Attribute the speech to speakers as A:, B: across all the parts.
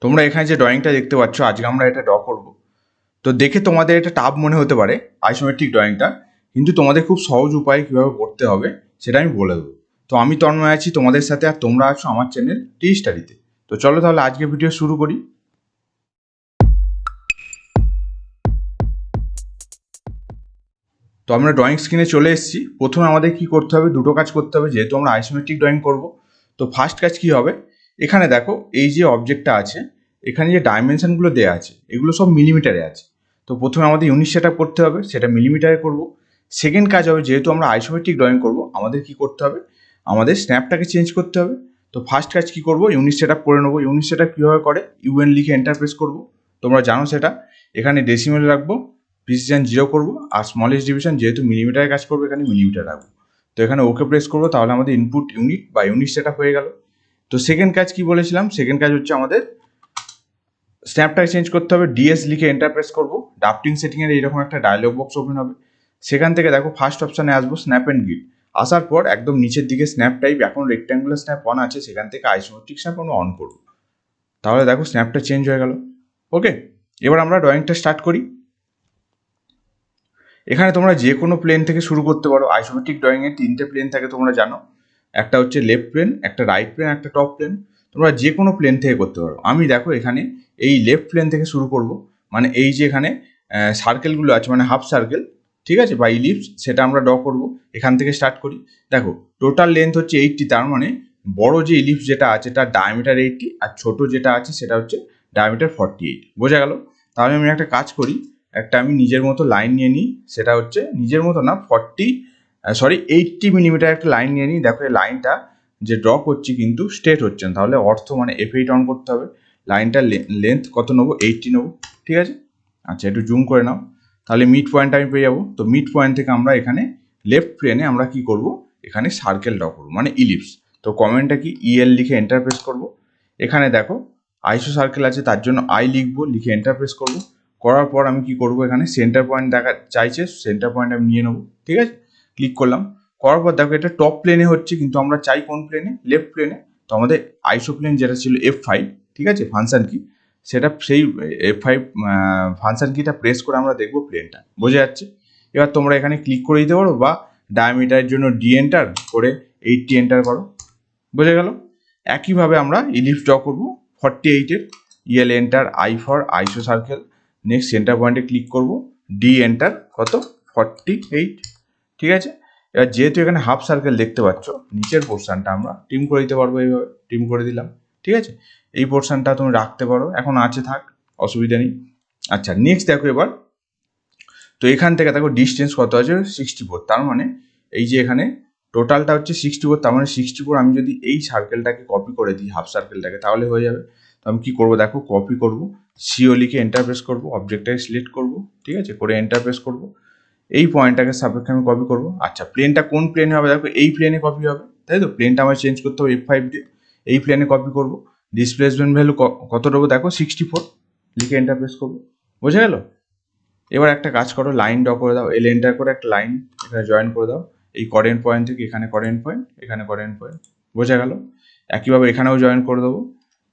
A: তোমরা এখানে যে ড্রয়িংটা দেখতে পাচ্ছ, আজকে আমরা এটা ড্র করব। তো দেখে তোমাদের এটা টাফ মনে হতে পারে আইসোমেট্রিক ড্রয়িংটা, কিন্তু তোমাদের খুব সহজ উপায়ে কীভাবে করতে হবে সেটা আমি বলে দেবো। তো আমি তন্ময় আছি তোমাদের সাথে, আর তোমরা আছো আমার চ্যানেল টি স্টাডিতে। তো চলো তাহলে আজকে ভিডিও শুরু করি। তো আমরা ড্রয়িং স্ক্রিনে চলে এসেছি। প্রথমে আমাদের কি করতে হবে, দুটো কাজ করতে হবে, যেহেতু আমরা আইসোমেট্রিক ড্রয়িং করব। তো ফার্স্ট কাজ কি হবে, এখানে দেখো এই যে অবজেক্টটা আছে, এখানে যে ডাইমেনশনগুলো দেওয়া আছে এগুলো সব মিলিমিটারে আছে। তো প্রথমে আমাদের ইউনিট সেট আপ করতে হবে, সেটা মিলিমিটারে করব। সেকেন্ড কাজ হবে, যেহেতু আমরা আইসোমেট্রিক ড্রয়িং করব, আমাদের কি করতে হবে, আমাদের স্ন্যাপটাকে চেঞ্জ করতে হবে। তো ফার্স্ট কাজ কি করব, ইউনিট সেট আপ করে নেবো। ইউনিট সেট আপ কীভাবে করে, ইউএন লিখে এন্টার প্রেস করবো, তোমরা জানো সেটা। এখানে ডেসিমেল রাখবো, প্রিসিশন 0 করবো, আর স্মলেস্ট ডিভিশন যেহেতু মিলিমিটারে কাজ করবো এখানে মিলিমিটার রাখবো। তো এখানে ওকে প্রেস করবো, তাহলে আমাদের ইনপুট ইউনিট বা ইউনিট সেট আপ হয়ে গেল। তো সেকেন্ড কাজ কি বলেছিলাম, সেকেন্ড কাজ হচ্ছে আমাদের স্ন্যাপটাকে চেঞ্জ করতে হবে। ডিএস লিখে এন্টার প্রেস করবো, ড্রাফটিং সেটিংয়ের এইরকম একটা ডায়লগ বক্স ওপেন হবে। সেখান থেকে দেখো ফার্স্ট অপশানে আসবো স্ন্যাপ অ্যান্ড গ্রিড। আসার পর একদম নিচের দিকে স্ন্যাপ টাইপ, এখন রেক্ট্যাঙ্গুলার স্ন্যাপ অন আছে, সেখান থেকে আইসোমেট্রিক স্ন্যাপ আমরা অন করবো। তাহলে দেখো স্ন্যাপটা চেঞ্জ হয়ে গেল। ওকে, এবার আমরা ড্রয়িংটা স্টার্ট করি। এখানে তোমরা যে কোনো প্লেন থেকে শুরু করতে পারো। আইসোমেট্রিক ড্রয়িংয়ে 3টে প্লেন থাকে তোমরা জানো, একটা হচ্ছে লেফট প্লেন, একটা রাইট প্লেন, একটা টপ প্লেন। তোমরা যে কোনো প্লেন থেকে করতে পারো। আমি দেখো এখানে এই লেফট প্লেন থেকে শুরু করব, মানে এই যে এখানে সার্কেলগুলো আছে, মানে হাফ সার্কেল, ঠিক আছে, বা ইলিপস, সেটা আমরা ড্র করব। এখান থেকে স্টার্ট করি। দেখো টোটাল লেন্থ হচ্ছে 80, তার মানে বড় যে ইলিপস যেটা আছে তার ডায়ামিটার 80, আর ছোট যেটা আছে সেটা হচ্ছে ডায়ামিটার 48। বোঝা গেল? তাহলে আমি একটা কাজ করি, একটা আমি নিজের মতো লাইন নিয়ে নিই, সেটা হচ্ছে নিজের মতো না, 80 মিলিমিটার একটা লাইন নিয়ে নিই। দেখো এই লাইনটা যে ড্র করছি কিন্তু স্ট্রেট হচ্ছে না, তাহলে অর্থ মানে F8 অন করতে হবে। লাইনটার লেন্থ কত নেবো, 80 নেবো, ঠিক আছে। আচ্ছা, একটু জুম করে নাও, তাহলে মিড পয়েন্ট আমি পেয়ে যাবো। তো মিড পয়েন্ট থেকে আমরা এখানে লেফট প্লেনে আমরা কি করব, এখানে সার্কেল ড্র করবো, মানে ইলিপস। তো কমেন্টটা কি, ইএল লিখে এন্টার প্রেস করবো। এখানে দেখো আইসো সার্কেল আছে, তার জন্য আই লিখবো, লিখে এন্টার প্রেস করবো। করার পর আমি কি করব, এখানে সেন্টার পয়েন্ট দেখা চাইছে, সেন্টার পয়েন্ট আমি নিয়ে নেবো, ঠিক আছে। ক্লিক করলাম, করার পর দেখো এটা টপ প্লেনে হচ্ছে, কিন্তু আমরা চাই কোন প্লেনে, লেফট প্লেনে। তো আমাদের আইসো প্লেন যেটা ছিল F5, ঠিক আছে, ফাংশন কি, সেটা সেই F5 ফাংশন কিটা প্রেস করে আমরা দেখবো প্লেনটা। বোঝা যাচ্ছে? এবার তোমরা এখানে ক্লিক করে দিতে পারো, বা ডায়ামিটারের জন্য ডি এন্টার করে 80 এন্টার করো। বোঝা গেল? একইভাবে আমরা ইলিপস ড্র করবো 48-এর, ইএল এন্টার, আই ফর আইসো সার্কেল, নেক্সট সেন্টার পয়েন্টে ক্লিক করব, ডি এন্টার, কত, 48, ঠিক আছে। এবার যেহেতু এখানে হাফ সার্কেল দেখতে পাচ্ছ, নিচের পোর্শনটা আমরা ট্রিম করে দিতে পারবো, এইভাবে ট্রিম করে দিলাম, ঠিক আছে। এই পোর্শনটা তুমি রাখতে পারো, এখন আছে থাক, অসুবিধা নেই। আচ্ছা, নেক্সট দেখো এবার, তো এখান থেকে দেখো ডিস্টেন্স কত আছে, 64, তার মানে এই যে এখানে টোটালটা হচ্ছে 64, তার মানে 64 আমি যদি এই সার্কেলটাকে কপি করে দিই, হাফ সার্কেলটাকে, তাহলে হয়ে যাবে। তো আমি কি করব, দেখো কপি করব, সিও লিখে এন্টার প্রেস করব, অবজেক্টটাকে সিলেক্ট করব, ঠিক আছে, করে এন্টার প্রেস করব। এই পয়েন্টটাকে সাপেক্ষে আমি কপি করব। আচ্ছা, প্লেনটা কোন প্লেনে হবে, দেখো এই প্লেনে কপি হবে, তাই তো। প্লেনটা আমার চেঞ্জ করতে হবে F5 দিয়ে, এই প্লেনে কপি করব। ডিসপ্লেসমেন্ট ভ্যালু কত দেবো, দেখো 64, লিখে এন্টার প্রেস করব। বোঝা গেল? এবার একটা কাজ করো, লাইন ড্র করে দাও, এল এন্টার করে একটা লাইন এখানে জয়েন করে দাও। এই করেন্ট পয়েন্ট থেকে এখানে করেন্ট পয়েন্ট, এখানে করেন্ট পয়েন্ট। বোঝা গেল? একইভাবে এখানেও জয়েন করে দেবো।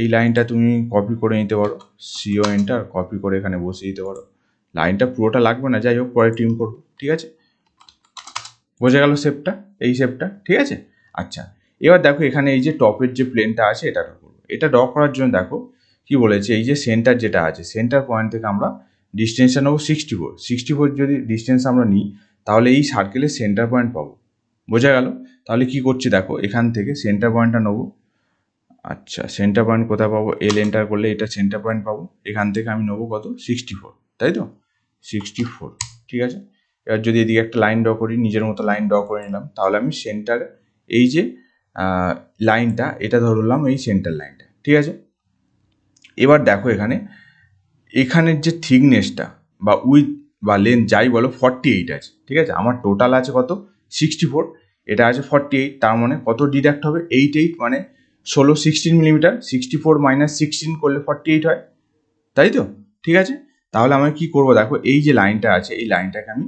A: এই লাইনটা তুমি কপি করে নিতে পারো, সিও এন্টার, কপি করে এখানে বসিয়ে দিতে পারো। লাইনটা পুরোটা লাগবে না, যাই হোক পরে ট্রিম করবো, ঠিক আছে। বোঝা গেল শেপটা, এই শেপটা, ঠিক আছে। আচ্ছা, এবার দেখো এখানে এই যে টপের যে প্লেনটা আছে এটা ড্র করবো। এটা ড্র করার জন্য দেখো কি বলেছে, এই যে সেন্টার যেটা আছে, সেন্টার পয়েন্ট থেকে আমরা ডিস্টেন্সটা নেবো 64 যদি ডিস্টেন্স আমরা নিই, তাহলে এই সার্কেলের সেন্টার পয়েন্ট পাবো। বোঝা গেল? তাহলে কি করছি দেখো, এখান থেকে সেন্টার পয়েন্টটা নেবো। আচ্ছা, সেন্টার পয়েন্ট কোথায় পাবো, এল এন্টার করলে এটা সেন্টার পয়েন্ট পাবো। এখান থেকে আমি নেবো কত, 64, তাই তো, 64, ঠিক আছে। এবার যদি এদিকে একটা লাইন ড্র করি, নিজের মতো লাইন ড্র করে নিলাম, তাহলে আমি সেন্টার, এই যে লাইনটা, এটা ধরলাম এই সেন্টার লাইনটা, ঠিক আছে। এবার দেখো এখানের যে থিকনেসটা বা উইথ বা লেন্থ যাই বলো 48 আছে, ঠিক আছে। আমার টোটাল আছে কত, 64, এটা আছে 48, তার মানে কত ডিডাক্ট হবে, 8 মানে 16 মিলিমিটার। 64 - 16 করলে 48 হয়, তাই তো, ঠিক আছে। তাহলে আমি কি করব, দেখো এই যে লাইনটা আছে, এই লাইনটাকে আমি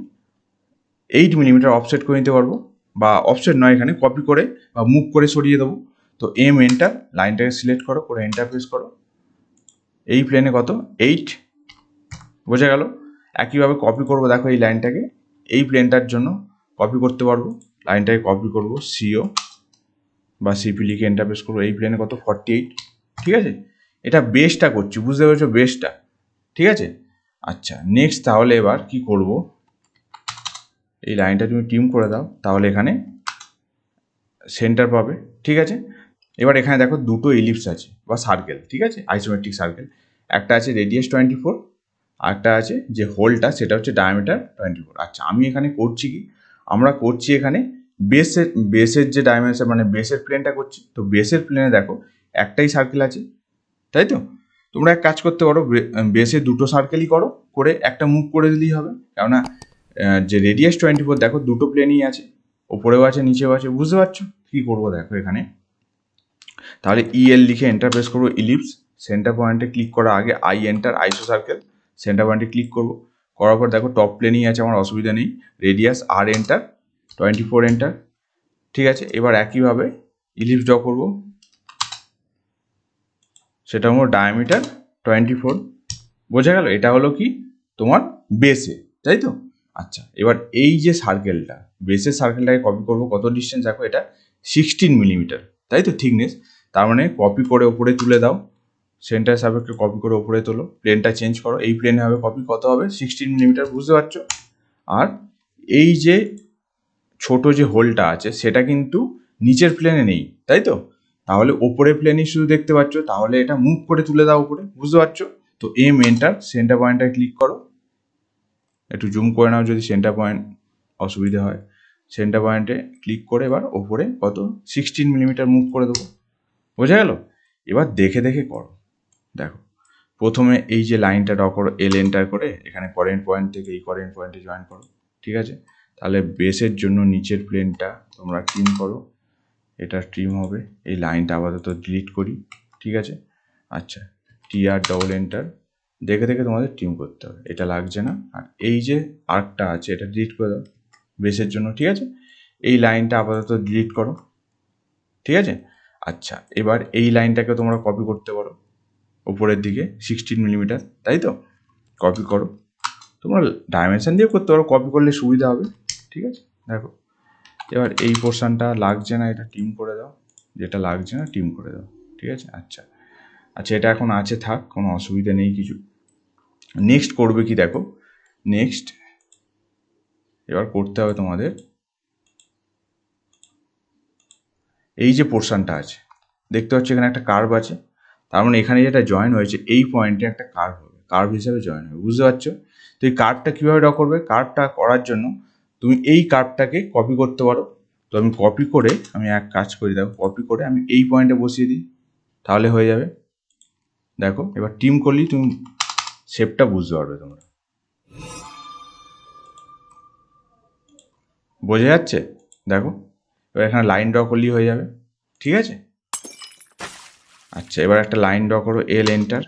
A: 8 মিলিমিটার অফসেট করে নিতে পারবো, বা অফসেট নয়, এখানে কপি করে বা মুভ করে সরিয়ে দেবো। তো এম এন্টার, লাইনটাকে সিলেক্ট করো, করে এন্টার প্রেস করো। এই প্লেনে কত 8, বোঝা গেল। একইভাবে কপি করব, দেখো এই লাইনটাকে এই প্লেনটার জন্য কপি করতে পারবো, লাইনটাকে কপি করব, সিও বা সিপি লিখে এন্টার প্রেস করবো, এই প্লেনে কত 48, ঠিক আছে। এটা বেসটা করছি, বুঝতে পেরেছো, বেসটা, ঠিক আছে। আচ্ছা নেক্সট তাহলে এবার কি করব, এই লাইনটা তুমি ট্রিম করে দাও, তাহলে এখানে সেন্টার পাবে, ঠিক আছে। এবার এখানে দেখো দুটো ইলিপস আছে বা সার্কেল, ঠিক আছে, আইসোমেট্রিক সার্কেল। একটা আছে রেডিয়াস 24, আর একটা আছে যে হোলটা সেটা হচ্ছে ডায়ামিটার 24। আচ্ছা আমি এখানে করছি কি, আমরা করছি এখানে বেসের যে ডাইমেনশন মানে বেসের প্লেনটা করছি। তো বেসের প্লেনে দেখো একটাই সার্কেল আছে, তাই তো। তোমরা এক কাজ করতে পারো, বেসে দুটো সার্কেলই করো, করে একটা মুভ করে দিলেই হবে। কেননা যে রেডিয়াস 24 দেখো দুটো প্লেনই আছে, ওপরেও আছে নিচেও আছে, বুঝতে পারছো। কী করবো দেখো এখানে, তাহলে ইএল লিখে এন্টার প্রেস করবো, ইলিপস, সেন্টার পয়েন্টে ক্লিক করার আগে আই এন্টার, আইসো সার্কেল, সেন্টার পয়েন্টে ক্লিক করবো, করার পর দেখো টপ প্লেনই আছে, আমার অসুবিধা নেই, রেডিয়াস আর এন্টার, 24 এন্টার, ঠিক আছে। এবার একইভাবে ইলিপস ড্র করবো, সেটা হলো ডায়ামিটার 24, বোঝা গেল। এটা হলো কি তোমার বেসে, তাই তো। আচ্ছা এবার এই যে সার্কেলটা, বেসের সার্কেলটাকে কপি করবো, কত ডিস্টেন্স দেখো এটা 16 মিলিমিটার, তাই তো থিকনেস। তার মানে কপি করে ওপরে তুলে দাও, সেন্টার সাপেক্ষে কপি করে ওপরে তোলো, প্লেনটা চেঞ্জ করো, এই প্লেনে হবে কপি, কত হবে 16 মিলিমিটার, বুঝতে পারছো। আর এই যে ছোট যে হোলটা আছে সেটা কিন্তু নিচের প্লেনে নেই, তাই তো। তাহলে ওপরে প্লেনই শুধু দেখতে পাচ্ছ, তাহলে এটা মুভ করে তুলে দাও উপরে, বুঝতে পারছো। তো এম এন্টার, সেন্টার পয়েন্টটায় ক্লিক করো, একটু জুম করে নাও যদি সেন্টার পয়েন্ট অসুবিধা হয়, সেন্টার পয়েন্টে ক্লিক করে এবার ওপরে কত 16 মিলিমিটার মুভ করে দেবো, বোঝা গেল। এবার দেখে দেখে করো, দেখো প্রথমে এই যে লাইনটা ড্র করো, এল এন্টার করে এখানে কারেন্ট পয়েন্ট থেকে এই কারেন্ট পয়েন্টে জয়েন করো, ঠিক আছে। তাহলে বেসের জন্য নিচের প্লেনটা তোমরা ট্রিম করো, এটা ট্রিম হবে, এই লাইনটা আপাতত ডিলিট করি, ঠিক আছে। আচ্ছা টিআর ডবল এন্টার, দেখে দেখে তোমাদের ট্রিম করতে হবে, এটা লাগছে না। আর এই যে আর্কটা আছে এটা ডিলিট করে দাও বেসের জন্য, ঠিক আছে। এই লাইনটা আপাতত ডিলিট করো, ঠিক আছে। আচ্ছা এবার এই লাইনটাকে তোমরা কপি করতে পারো উপরের দিকে 16 মিলিমিটার, তাই তো, কপি করো। তোমরা ডাইমেনশন দিয়ে করতে পারো, কপি করলে সুবিধা হবে, ঠিক আছে। দেখো এবার এই পোর্শনটা লাগছে না, এটা ট্রিম করে দাও, যেটা লাগছে না ট্রিম করে দাও, ঠিক আছে। আচ্ছা আচ্ছা এটা এখন আছে থাক, কোনো অসুবিধা নেই কিছু। নেক্সট করবে কি দেখো, নেক্সট এবার করতে হবে তোমাদের এই যে পোর্শনটা আছে, দেখতে পাচ্ছ এখানে একটা কার্ভ আছে, তার মানে এখানে যেটা জয়েন হয়েছে এই পয়েন্টে একটা কার্ভ হবে, কার্ভ হিসাবে জয়েন হবে, বুঝতে পারছো। তো এই কার্ভটা কীভাবে ড্র করবে, কার্ভটা করার জন্য তুমি এই কার্ভটাকে কপি করতে পারো। তো আমি কপি করে আমি এক কাজ করি, দেখো কপি করে আমি এই পয়েন্টে বসিয়ে দিই, তাহলে হয়ে যাবে। দেখো এবার ট্রিম করলেই তুমি শেপটা বুঝতে পারবে তোমরা, বোঝা যাচ্ছে। দেখো এবার এখানে লাইন ড্র করলেই হয়ে যাবে, ঠিক আছে। আচ্ছা এবার একটা লাইন ড্র করো, এল এন্টার,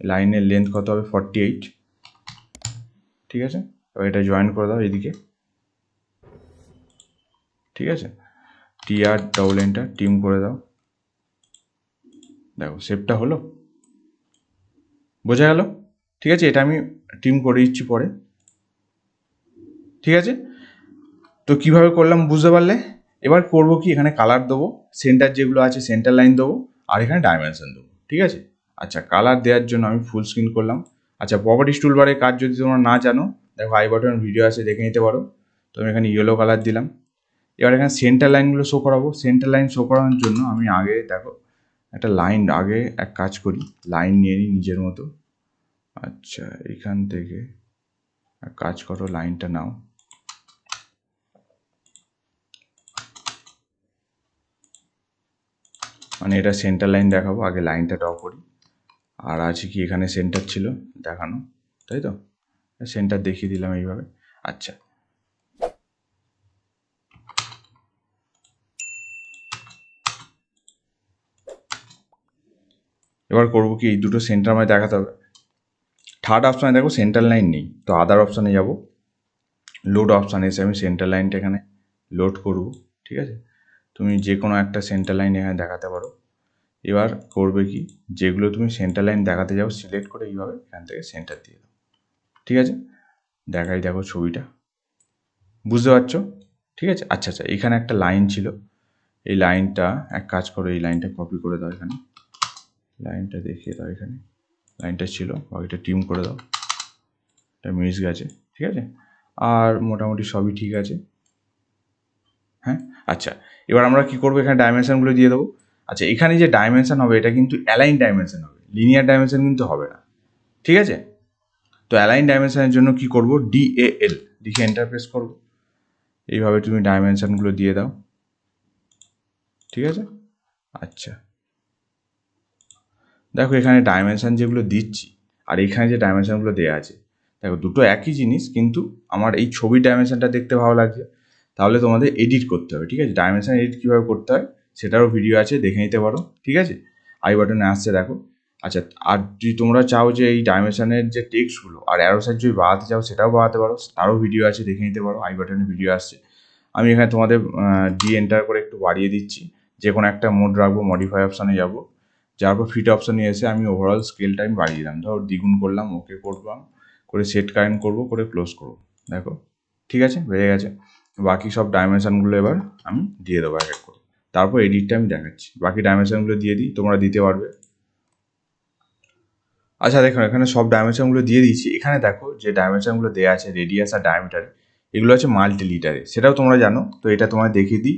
A: লাইনের লেন্থ কত হবে 48, ঠিক আছে। এবার এটা জয়েন করে দাও এদিকে, ঠিক আছে। টিআর ডবল এন্টার, ট্রিম করে দাও, দেখো শেপটা হলো, বোঝা গেল, ঠিক আছে। এটা আমি ট্রিম করে দিচ্ছি পরে, ঠিক আছে। তো কিভাবে করলাম বুঝতে পারলে। এবার করব কি, এখানে কালার দেবো, সেন্টার যেগুলো আছে সেন্টার লাইন দেবো, আর এখানে ডাইমেনশন দেবো, ঠিক আছে। আচ্ছা কালার দেওয়ার জন্য আমি ফুল স্ক্রিন করলাম। আচ্ছা প্রপার্টিস টুলবারের কাজ যদি তোমরা না জানো, দেখো আই বাটনের ভিডিও আছে, দেখে নিতে পারো। তো আমি এখানে ইয়েলো কালার দিলাম। এবার এখানে সেন্টার লাইনগুলো শো করাবো, সেন্টার লাইন শো করানোর জন্য আমি আগে দেখো একটা লাইন, আগে এক কাজ করি, লাইন নিয়ে নিই নিজের মতো। আচ্ছা এখান থেকে এক কাজ করো, লাইনটা নাও, মানে এটা সেন্টার লাইন দেখাবো, আগে লাইনটা ড্র করি। আর আছে কি এখানে সেন্টার ছিল দেখানো, তাই তো, সেন্টার দেখিয়ে দিলাম এইভাবে। আচ্ছা এবার করবো কি, এই দুটো সেন্টার আমায় দেখাতে হবে। থার্ড অপশানে দেখো সেন্টার লাইন নেই, তো আদার অপশানে যাব, লোড অপশানে এসে আমি সেন্টার লাইনটা এখানে লোড করব, ঠিক আছে। তুমি যে কোনো একটা সেন্টার লাইন এখানে দেখাতে পারো, এবার করবে কি, যেগুলো তুমি সেন্টার লাইন দেখাতে যাও সিলেক্ট করে এইভাবে এখান থেকে সেন্টার দিয়ে দাও। ঠিক আছে, দেখো ছবিটা, বুঝতে পারছো? ঠিক আছে, আচ্ছা এখানে একটা লাইন ছিল, এই লাইনটা এক কাজ করো, এই লাইনটা কপি করে দাও, এখানে লাইনটা দেখিয়ে দাও, এখানে লাইনটা ছিল, বাকিটা ট্রিম করে দাও, এটা মিস গেছে। ঠিক আছে, আর মোটামুটি সবই ঠিক আছে। হ্যাঁ, আচ্ছা এবার আমরা কি করবো, এখানে ডাইমেনশনগুলো দিয়ে দেবো। আচ্ছা, এখানে যে ডাইমেনশন হবে এটা কিন্তু অ্যালাইন ডাইমেনশন হবে, লিনিয়ার ডাইমেনশন কিন্তু হবে না। ঠিক আছে, তো অ্যালাইন ডাইমেনশনের জন্য কি করব, DAL লিখে এন্টার প্রেস করব। এইভাবে তুমি ডাইমেনশনগুলো দিয়ে দাও। ঠিক আছে, আচ্ছা দেখো এখানে ডাইমেনশন যেগুলো দিচ্ছি আর এখানে যে ডাইমেনশনগুলো দেওয়া আছে, দেখো দুটো একই জিনিস, কিন্তু আমার এই ছবির ডাইমেনশনটা দেখতে ভালো লাগছে, তাহলে তোমাদের এডিট করতে হবে। ঠিক আছে, ডাইমেনশন এডিট কীভাবে করতে হয় সেটারও ভিডিও আছে, দেখে নিতে পারো। ঠিক আছে, আই বাটনে আসছে দেখো। আচ্ছা, আর যদি তোমরা চাও যে এই ডাইমেনশনের যে টেক্সটগুলো আর অ্যারো সাইজ যদি বাড়াতে চাও সেটাও বাড়াতে পারো, তারও ভিডিও আছে, দেখে নিতে পারো, আই বাটনে ভিডিও আসছে। আমি এখানে তোমাদের এন্টার করে একটু বাড়িয়ে দিচ্ছি, যে কোনো একটা মোড রাখবো, মডিফাই অপশানে যাবো, যার পর ফিট অপশানে এসে আমি ওভারঅল স্কেলটা আমি বাড়িয়ে দিলাম, ধরো দ্বিগুণ করলাম, ওকে করলাম, করে সেট কারেন্ট করবো, করে ক্লোজ করবো। দেখো ঠিক আছে, বেড়ে গেছে। বাকি সব ডাইমেনশনগুলো এবার আমি দিয়ে দেবো এক এক করে, তারপর এডিটটা আমি দেখাচ্ছি। বাকি ডাইমেনশনগুলো দিয়ে দিই, তোমরা দিতে পারবে। আচ্ছা দেখো এখানে সব ডাইমেনশনগুলো দিয়ে দিয়েছি। এখানে দেখো যে ডাইমেনশনগুলো দেওয়া আছে রেডিয়াস আর ডায়ামিটারে, এগুলো আছে মাল্টি লিটারে, সেটাও তোমরা জানো। তো এটা তোমায় দেখিয়ে দিই,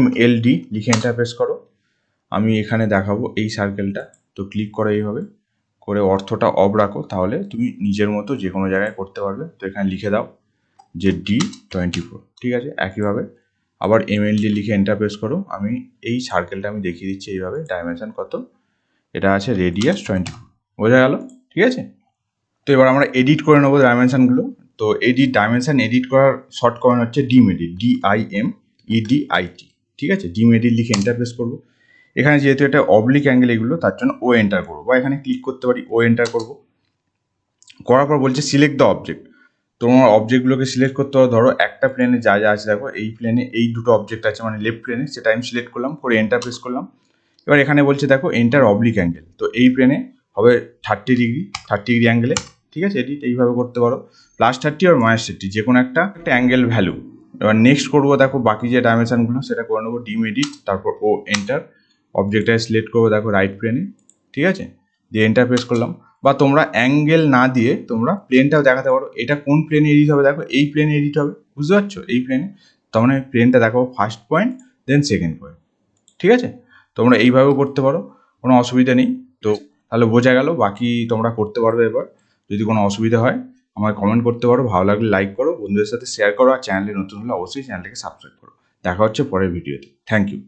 A: MLD লিখে এন্টার প্রেস করো। আমি এখানে দেখাবো এই সার্কেলটা, তো ক্লিক করো এইভাবে করে, অর্থটা অফ রাখো, তাহলে তুমি নিজের মতো যে কোনো জায়গায় করতে পারবে। তো এখানে লিখে দাও যে D24। ঠিক আছে, একইভাবে আবার MLD লিখে এন্টার প্রেস করো। আমি এই সার্কেলটা আমি দেখিয়ে দিচ্ছি এইভাবে, ডাইমেনশন কত, এটা আছে রেডিয়াস 24, বোঝা গেল? ঠিক আছে, তো এবার আমরা এডিট করে নেবো ডাইমেনশনগুলো। তো ডাইমেনশন এডিট করার শর্ট কমেন্ট হচ্ছে ডিমএডিট, DIMEDIT। ঠিক আছে, ডিমএডিট লিখে এন্টার প্রেস করবো। এখানে যেহেতু এটা অবলিক অ্যাঙ্গেল এগুলো, তার জন্য ও এন্টার করবো, বা এখানে ক্লিক করতে পারি, ও এন্টার করবো। করার পর বলছে সিলেক্ট দ্য অবজেক্ট। তোমার অবজেক্টগুলোকে সিলেক্ট করতে হবে। ধরো একটা প্লেনে যা যা আছে, দেখো এই প্লেনে এই দুটো অবজেক্ট আছে, মানে লেফট প্লেনে, সেটা আমি সিলেক্ট করলাম, করে এন্টার প্রেস করলাম। এবার এখানে বলছে দেখো এন্টার অবলিক অ্যাঙ্গেল, তো এই প্লেনে হবে 30 ডিগ্রি অ্যাঙ্গেলে। ঠিক আছে, এডিট এইভাবে করতে পারো, +30 আর -30, যে কোনো একটা অ্যাঙ্গেল ভ্যালু। এবার নেক্সট করবো, দেখো বাকি যে ডাইমেনশনগুলো সেটা করে নেবো, ডিম এডিট, তারপর ও এন্টার, অবজেক্টটা সিলেক্ট করবো, দেখো রাইট প্লেনে। ঠিক আছে, দিয়ে এন্টার প্রেস করলাম। বা তোমরা অ্যাঙ্গেল না দিয়ে তোমরা প্লেনটাও দেখাতে পারো, এটা কোন প্লেনে এডিট হবে, দেখো এই প্লেনে এডিট হবে, বুঝতে পারছো? এই প্লেনে, তার মানে প্লেনটা দেখো first point then second point. ঠিক আছে, তোমরা এইভাবেও করতে পারো, কোনো অসুবিধা নেই। তো তাহলে বোঝা গেল, বাকি তোমরা করতে পারবে। এবার যদি কোনো অসুবিধা হয় আমাকে কমেন্ট করতে পারো, ভালো লাগলে লাইক করো, বন্ধুদের সাথে শেয়ার করো, আর চ্যানেলে নতুন হলে অবশ্যই চ্যানেলটাকে সাবস্ক্রাইব করো। দেখা হচ্ছে পরের ভিডিওতে। Thank you.